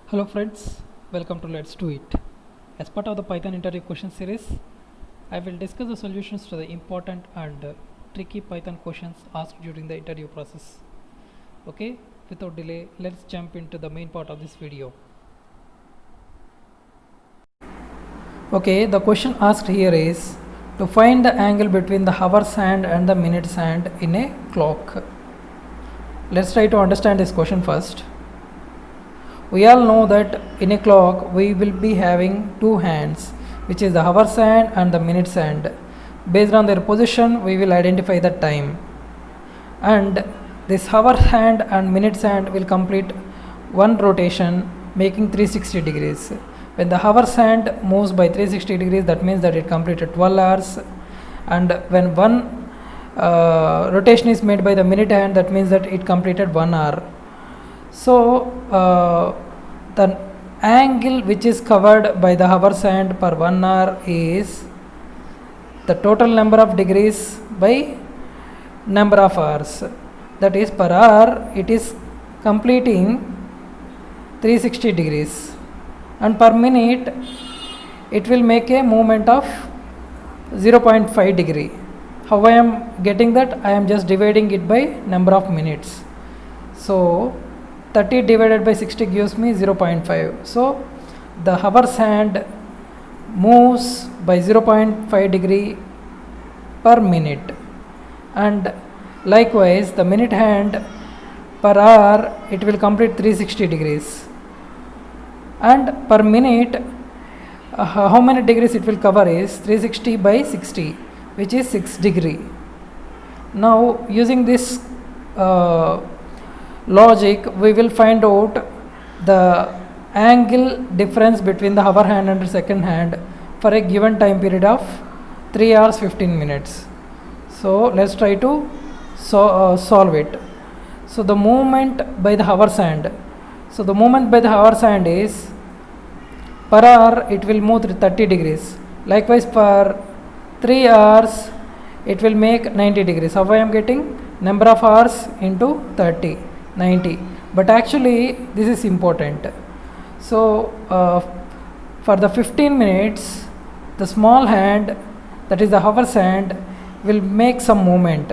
Hello friends, welcome to Let's Do It. As part of the Python interview question series, I will discuss the solutions to the important and tricky Python questions asked during the interview process. Okay, without delay, let's jump into the main part of this video. Okay, the question asked here is to find the angle between the hour's hand and the minute's hand in a clock. Let's try to understand this question first. We all know that in a clock we will be having two hands, which is the hour's hand and the minute's hand. Based on their position, we will identify the time. And this hour hand and minute's hand will complete one rotation, making 360 degrees. When the hour's hand moves by 360 degrees, that means that it completed 12 hours. And when one rotation is made by the minute hand, that means that it completed 1 hour. So the angle which is covered by the hour's hand per 1 hour is the total number of degrees by number of hours. That is, per hour it is completing 360 degrees, and per minute it will make a movement of 0.5 degree. How I am getting that? I am just dividing it by number of minutes. So 30 divided by 60 gives me 0.5. So the hour's hand moves by 0.5 degree per minute, and likewise the minute hand per hour it will complete 360 degrees, and per minute how many degrees it will cover is 360 by 60, which is 6 degree. Now using this logic, we will find out the angle difference between the hour hand and the second hand for a given time period of 3 hours 15 minutes. So let's try to solve it. So the movement by the hour's hand. So the movement by the hour's hand is per hour it will move 30 degrees. Likewise for 3 hours it will make 90 degrees. How I am getting? Number of hours into 30. 90. But actually this is important. So for the 15 minutes the small hand, that is the hour's hand, will make some movement.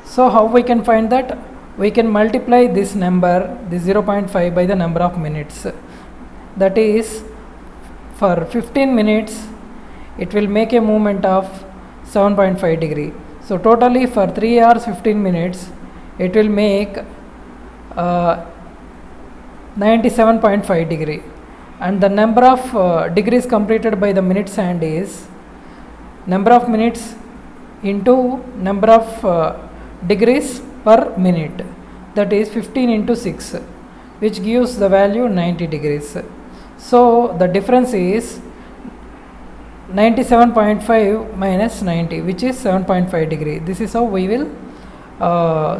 So how we can find that? We can multiply this number, this 0.5, by the number of minutes. That is, for 15 minutes it will make a movement of 7.5 degree. So totally for 3 hours 15 minutes it will make 97.5 degree, and the number of degrees completed by the minute's hand is number of minutes into number of degrees per minute, that is 15 into 6, which gives the value 90 degrees. So the difference is 97.5 minus 90, which is 7.5 degree. This is how we will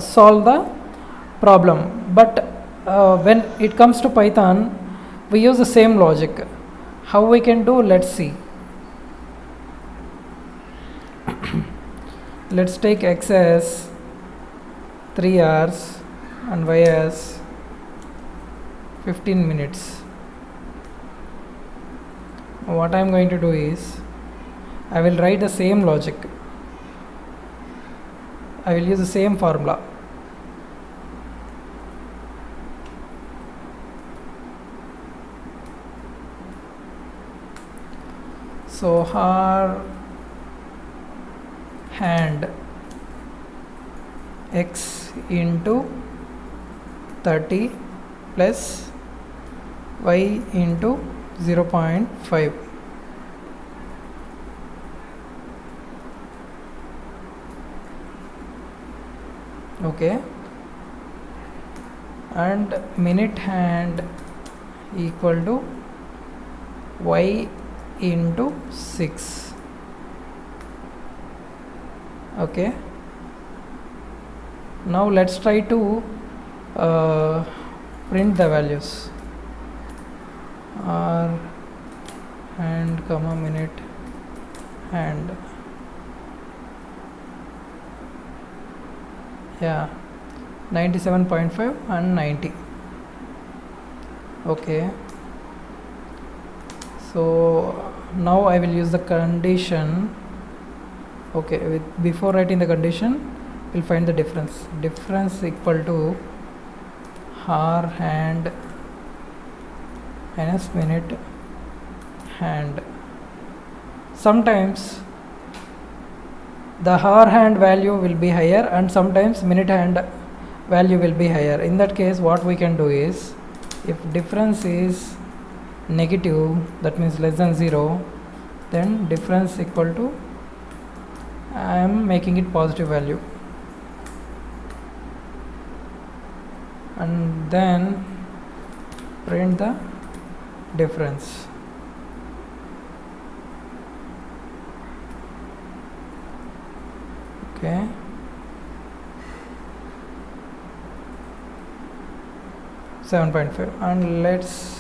solve the problem. But when it comes to Python, we use the same logic. How we can do? Let's see. Let's take x as 3 hours and y as 15 minutes. What I am going to do is, I will write the same logic. I will use the same formula. So hour hand x into 30 plus y into 0.5. Okay, and minute hand equal to y into 6. Okay, now let's try to print the values. Hour hand comma minute hand. Yeah, 97.5 and 90. Okay, so now I will use the condition. Okay, before writing the condition, we'll find the difference. Difference equal to hour hand minus minute hand. Sometimes the hour hand value will be higher and sometimes minute hand value will be higher. In that case, what we can do is, if difference is negative, that means less than 0, then difference equal to, I am making it positive value, and then print the difference. Okay, $7.5, and let's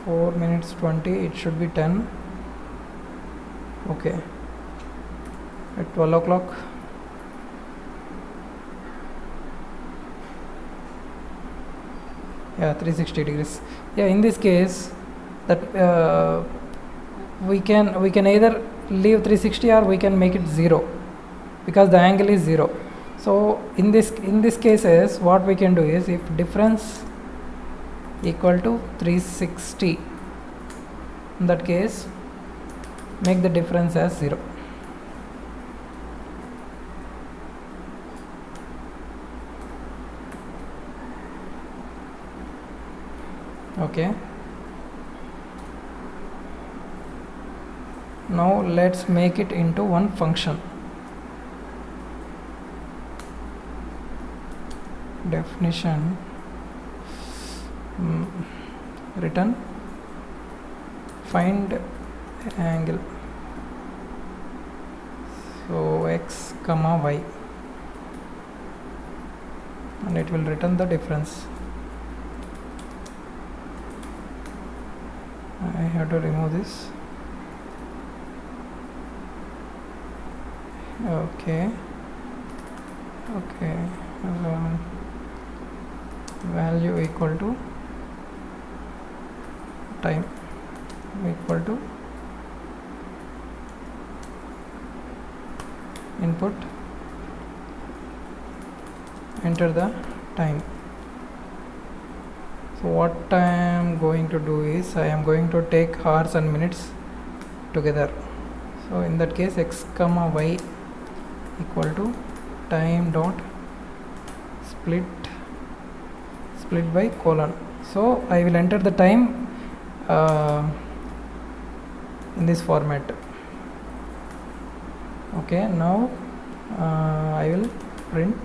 4 minutes 20, it should be 10. Okay, at 12 o'clock, yeah, 360 degrees. Yeah, in this case, that we can either leave 360 or we can make it 0, because the angle is 0. So in this cases, what we can do is, if difference equal to 360, in that case make the difference as 0. Okay, now let's make it into one function. Definition, return find angle, so x comma y, and it will return the difference. I have to remove this. Okay, value equal to time equal to input, enter the time. So what I am going to do is, I am going to take hours and minutes together. So in that case, x comma y equal to time dot split by colon. So I will enter the time in this format. Okay, now I will print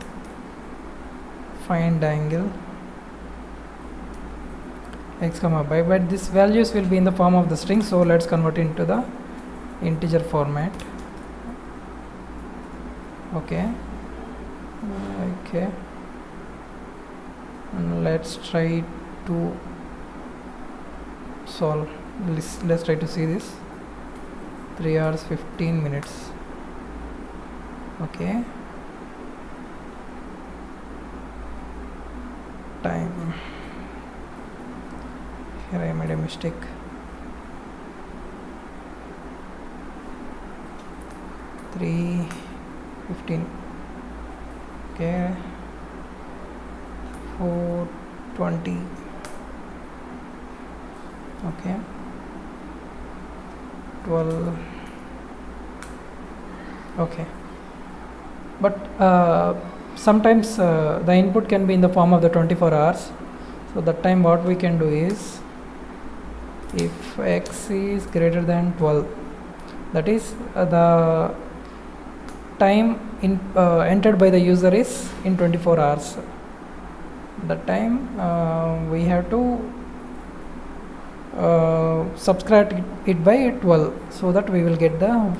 find angle x comma y, but these values will be in the form of the string, so let's convert it into the integer format. Okay, and let's try to solve this. Let's try to see this. 3 hours 15 minutes. Okay, time, here I made a mistake. Three 15. Okay, 4:20. Okay, 12. Okay, but sometimes the input can be in the form of the 24 hours. So that time what we can do is, if x is greater than 12, that is the time entered by the user is in 24 hours. That time we have to subtract it by 12, so that we will get the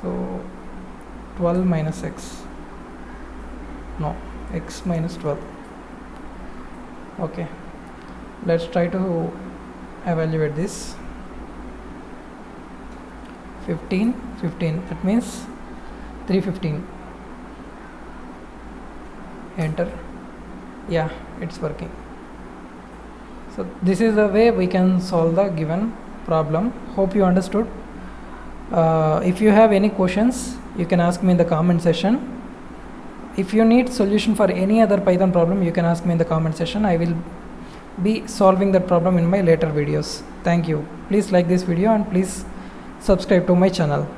so 12 minus x, no, x minus 12. Okay, let's try to evaluate this. 15, that means 3:15. enter. Yeah, it's working. So this is the way we can solve the given problem. Hope you understood. If you have any questions, you can ask me in the comment section. If you need solution for any other Python problem, you can ask me in the comment section. I will be solving that problem in my later videos. Thank you. Please like this video and please subscribe to my channel.